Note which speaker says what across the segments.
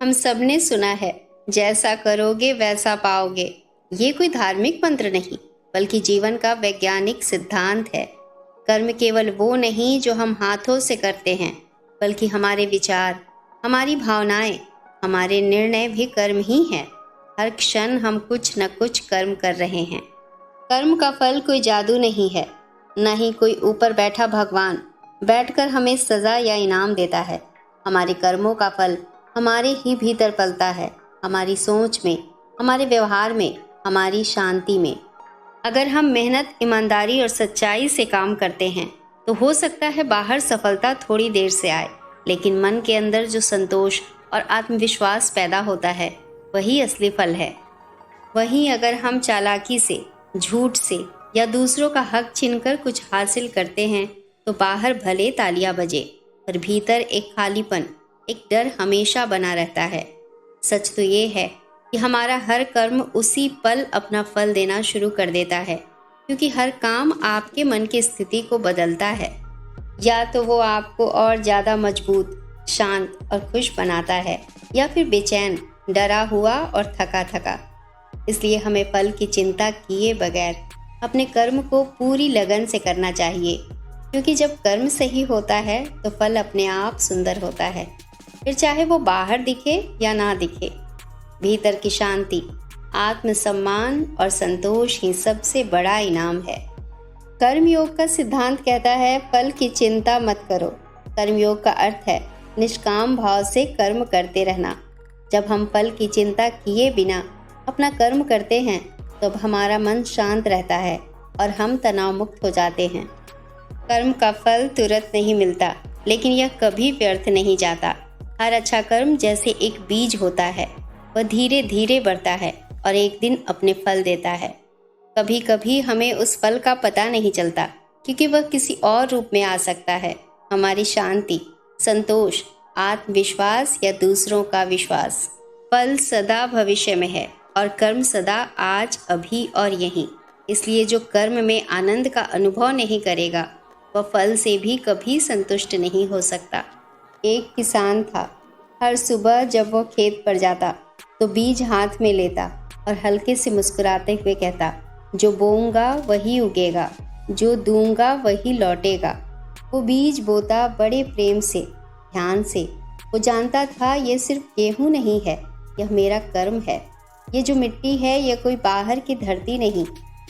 Speaker 1: हम सब ने सुना है, जैसा करोगे वैसा पाओगे। ये कोई धार्मिक मंत्र नहीं, बल्कि जीवन का वैज्ञानिक सिद्धांत है। कर्म केवल वो नहीं जो हम हाथों से करते हैं, बल्कि हमारे विचार, हमारी भावनाएं, हमारे निर्णय भी कर्म ही हैं। हर क्षण हम कुछ न कुछ कर्म कर रहे हैं। कर्म का फल कोई जादू नहीं है, न ही कोई ऊपर बैठा भगवान बैठकर हमें सजा या इनाम देता है। हमारे कर्मों का फल हमारे ही भीतर पलता है, हमारी सोच में, हमारे व्यवहार में, हमारी शांति में। अगर हम मेहनत, ईमानदारी और सच्चाई से काम करते हैं तो हो सकता है बाहर सफलता थोड़ी देर से आए, लेकिन मन के अंदर जो संतोष और आत्मविश्वास पैदा होता है वही असली फल है। वहीं अगर हम चालाकी से, झूठ से या दूसरों का हक छीनकर कुछ हासिल करते हैं तो बाहर भले तालियां बजे, पर भीतर एक खालीपन, एक डर हमेशा बना रहता है। सच तो ये है कि हमारा हर कर्म उसी पल अपना फल देना शुरू कर देता है, क्योंकि हर काम आपके मन की स्थिति को बदलता है। या तो वो आपको और ज़्यादा मजबूत, शांत और खुश बनाता है, या फिर बेचैन, डरा हुआ और थका थका। इसलिए हमें फल की चिंता किए बगैर अपने कर्म को पूरी लगन से करना चाहिए, क्योंकि जब कर्म सही होता है तो फल अपने आप सुंदर होता है। फिर चाहे वो बाहर दिखे या ना दिखे, भीतर की शांति, आत्मसम्मान और संतोष ही सबसे बड़ा इनाम है। कर्मयोग का सिद्धांत कहता है, फल की चिंता मत करो। कर्मयोग का अर्थ है निष्काम भाव से कर्म करते रहना। जब हम फल की चिंता किए बिना अपना कर्म करते हैं तो हमारा मन शांत रहता है और हम तनाव मुक्त हो जाते हैं। कर्म का फल तुरंत नहीं मिलता, लेकिन यह कभी व्यर्थ नहीं जाता। हर अच्छा कर्म जैसे एक बीज होता है, वह धीरे धीरे बढ़ता है और एक दिन अपने फल देता है। कभी कभी हमें उस फल का पता नहीं चलता, क्योंकि वह किसी और रूप में आ सकता है। हमारी शांति, संतोष, आत्मविश्वास या दूसरों का विश्वास। फल सदा भविष्य में है और कर्म सदा आज, अभी और यहीं। इसलिए जो कर्म में आनंद का अनुभव नहीं करेगा वह फल से भी कभी संतुष्ट नहीं हो सकता। एक किसान था। हर सुबह जब वह खेत पर जाता तो बीज हाथ में लेता और हल्के से मुस्कुराते हुए कहता, जो बोऊंगा वही उगेगा, जो दूंगा वही लौटेगा। वो बीज बोता बड़े प्रेम से, ध्यान से। वो जानता था ये सिर्फ गेहूं नहीं है, यह मेरा कर्म है। ये जो मिट्टी है यह कोई बाहर की धरती नहीं,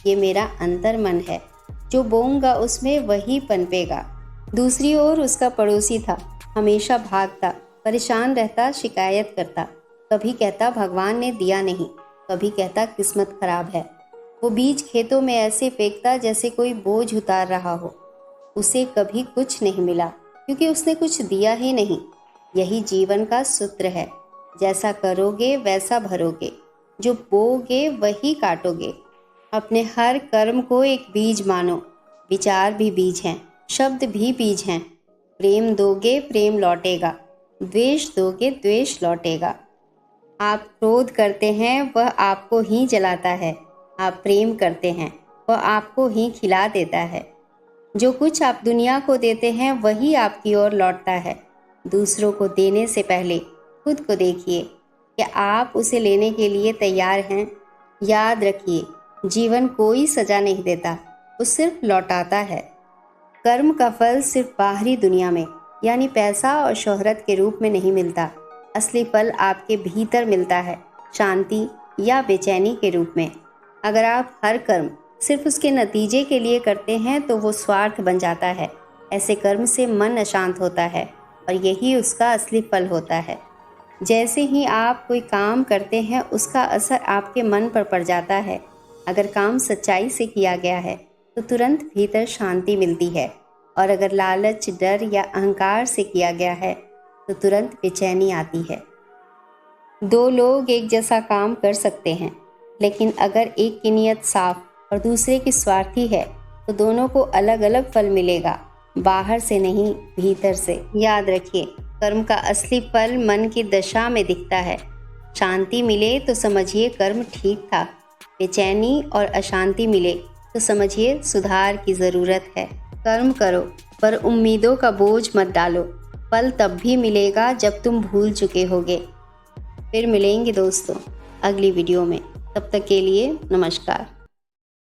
Speaker 1: ये मेरा अंतर मन है। जो बोऊंगा उसमें वही पनपेगा। दूसरी ओर उसका पड़ोसी था। हमेशा भागता, परेशान रहता, शिकायत करता। कभी कहता भगवान ने दिया नहीं, कभी कहता किस्मत खराब है। वो बीज खेतों में ऐसे फेंकता जैसे कोई बोझ उतार रहा हो। उसे कभी कुछ नहीं मिला, क्योंकि उसने कुछ दिया ही नहीं। यही जीवन का सूत्र है, जैसा करोगे वैसा भरोगे, जो बोओगे वही काटोगे। अपने हर कर्म को एक बीज मानो। विचार भी बीज हैं, शब्द भी बीज हैं। प्रेम दोगे प्रेम लौटेगा, द्वेष दोगे द्वेष लौटेगा। आप क्रोध करते हैं वह आपको ही जलाता है, आप प्रेम करते हैं वह आपको ही खिला देता है। जो कुछ आप दुनिया को देते हैं वही आपकी ओर लौटता है। दूसरों को देने से पहले खुद को देखिए, क्या आप उसे लेने के लिए तैयार हैं। याद रखिए, जीवन कोई सजा नहीं देता, वो सिर्फ लौटाता है। कर्म का फल सिर्फ बाहरी दुनिया में, यानी पैसा और शोहरत के रूप में नहीं मिलता। असली फल आपके भीतर मिलता है, शांति या बेचैनी के रूप में। अगर आप हर कर्म सिर्फ उसके नतीजे के लिए करते हैं तो वो स्वार्थ बन जाता है। ऐसे कर्म से मन अशांत होता है और यही उसका असली फल होता है। जैसे ही आप कोई काम करते हैं उसका असर आपके मन पर पड़ जाता है। अगर काम सच्चाई से किया गया है तो तुरंत भीतर शांति मिलती है, और अगर लालच, डर या अहंकार से किया गया है तो तुरंत बेचैनी आती है। दो लोग एक जैसा काम कर सकते हैं, लेकिन अगर एक की नीयत साफ और दूसरे की स्वार्थी है तो दोनों को अलग अलग फल मिलेगा, बाहर से नहीं, भीतर से। याद रखिए, कर्म का असली फल मन की दशा में दिखता है। शांति मिले तो समझिए कर्म ठीक था, बेचैनी और अशांति मिले तो समझिए सुधार की ज़रूरत है। कर्म करो पर उम्मीदों का बोझ मत डालो, फल तब भी मिलेगा जब तुम भूल चुके होगे। फिर मिलेंगे दोस्तों अगली वीडियो में। तब तक के लिए नमस्कार।